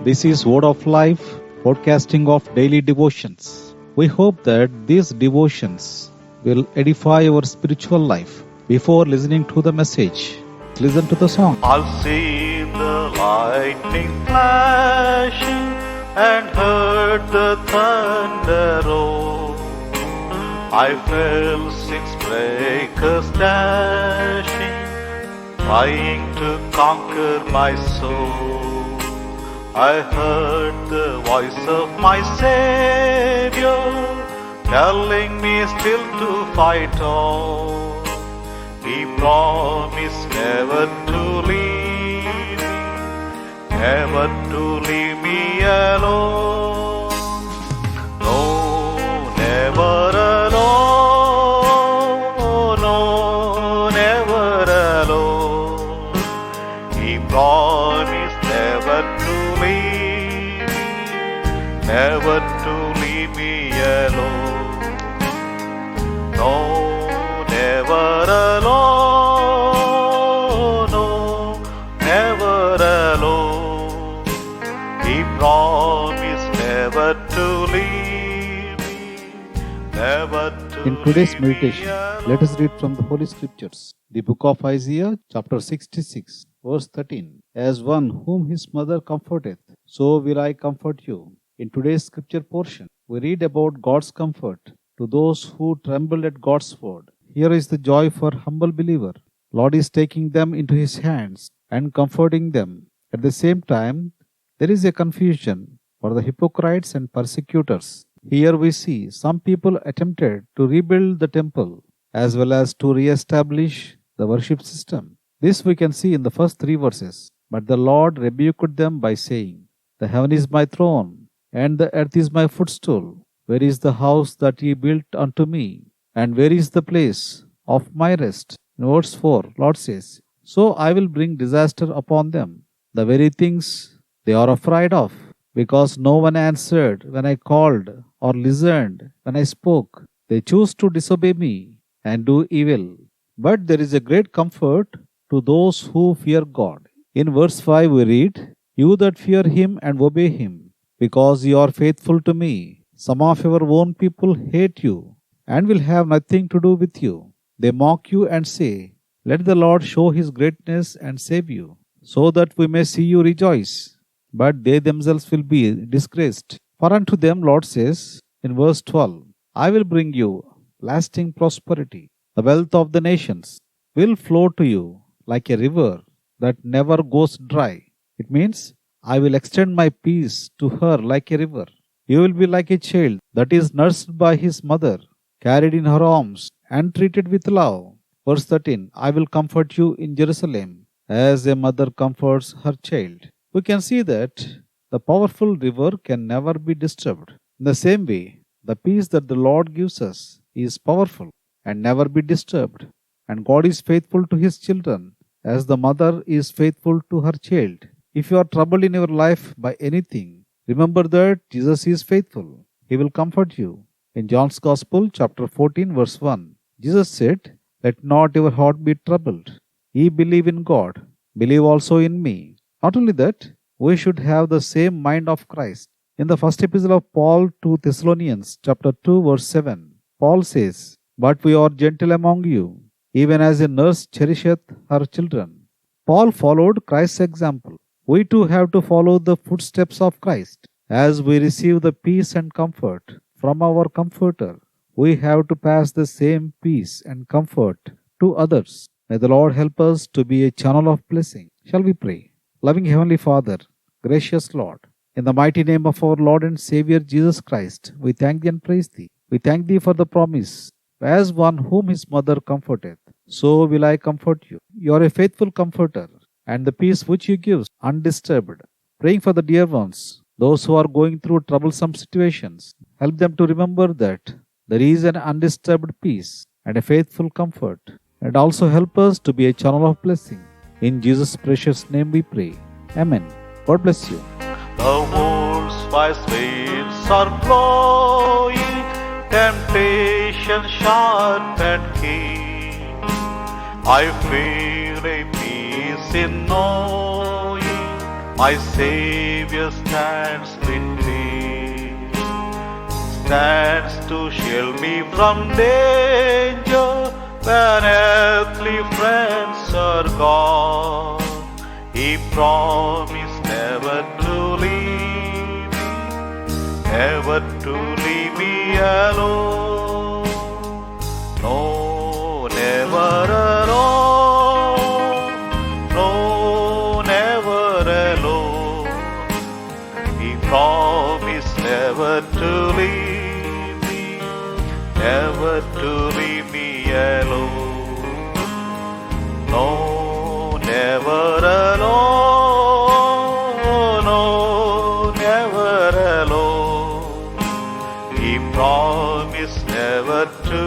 This is Word of Life, podcasting of daily devotions. We hope that these devotions will edify your spiritual life. Before listening to the message, listen to the song. I've seen the lightning flashing and heard the thunder roll. I felt six breakers dashing, trying to conquer my soul. I heard the voice of my Savior telling me still to fight on. He promised never to leave me, never to leave me alone. No, never alone, no, never alone. He promised never to leave me, never to leave me alone. No, never alone, no, never alone. He promised never to leave me, never to In today's leave me meditation, let us read from the Holy Scriptures. The book of Isaiah, chapter 66, verse 13. As one whom his mother comforteth, so will I comfort you. In today's scripture portion, we read about God's comfort to those who tremble at God's word. Here is the joy for humble believer. Lord is taking them into his hands and comforting them. At the same time, there is a confusion for the hypocrites and persecutors. Here we see some people attempted to rebuild the temple as well as to re-establish the worship system. This we can see in the first 3 verses. But the Lord rebuked them by saying, The heaven is my throne, and the earth is my footstool. Where is the house that ye built unto me? And where is the place of my rest? In verse 4, Lord says, So I will bring disaster upon them, the very things they are afraid of, because no one answered when I called, or listened when I spoke. They choose to disobey me and do evil. But there is a great comfort to those who fear God. In verse 5 we read, You that fear him and obey him, because you are faithful to me. Some of your own people hate you and will have nothing to do with you. They mock you and say, Let the Lord show his greatness and save you, so that we may see you rejoice. But they themselves will be disgraced. For unto them, Lord says in verse 12, I will bring you lasting prosperity. The wealth of the nations will flow to you like a river that never goes dry. It means, I will extend my peace to her like a river. You will be like a child that is nursed by his mother, carried in her arms, and treated with love. Verse 13, I will comfort you in Jerusalem, as a mother comforts her child. We can see that the powerful river can never be disturbed. In the same way, the peace that the Lord gives us is powerful and never be disturbed. And God is faithful to his children, as the mother is faithful to her child. If you are troubled in your life by anything, remember that Jesus is faithful. He will comfort you. In John's Gospel, chapter 14, verse 1, Jesus said, Let not your heart be troubled. Ye believe in God, believe also in me. Not only that, we should have the same mind of Christ. In the first epistle of Paul to Thessalonians, chapter 2, verse 7, Paul says, But we are gentle among you, even as a nurse cherisheth her children. Paul followed Christ's example. We too have to follow the footsteps of Christ. As we receive the peace and comfort from our Comforter, we have to pass the same peace and comfort to others. May the Lord help us to be a channel of blessing. Shall we pray? Loving Heavenly Father, gracious Lord, in the mighty name of our Lord and Savior Jesus Christ, we thank thee and praise thee. We thank thee for the promise, as one whom his mother comforteth, so will I comfort you. You are a faithful comforter, and the peace which you give undisturbed. Praying for the dear ones, those who are going through troublesome situations, help them to remember that there is an undisturbed peace and a faithful comfort, and also help us to be a channel of blessing. In Jesus' precious name we pray. Amen. God bless you. The world's wise winds are blowing, temptation sharp and keen. I feel a peace in knowing My Savior stands with me, stands to shield me from danger when earthly friends are gone. He promised never to leave me, never to leave me alone. No, never alone. No, never alone. He promised never to leave me, never to leave me alone. No, never alone. No, never alone. He promised never to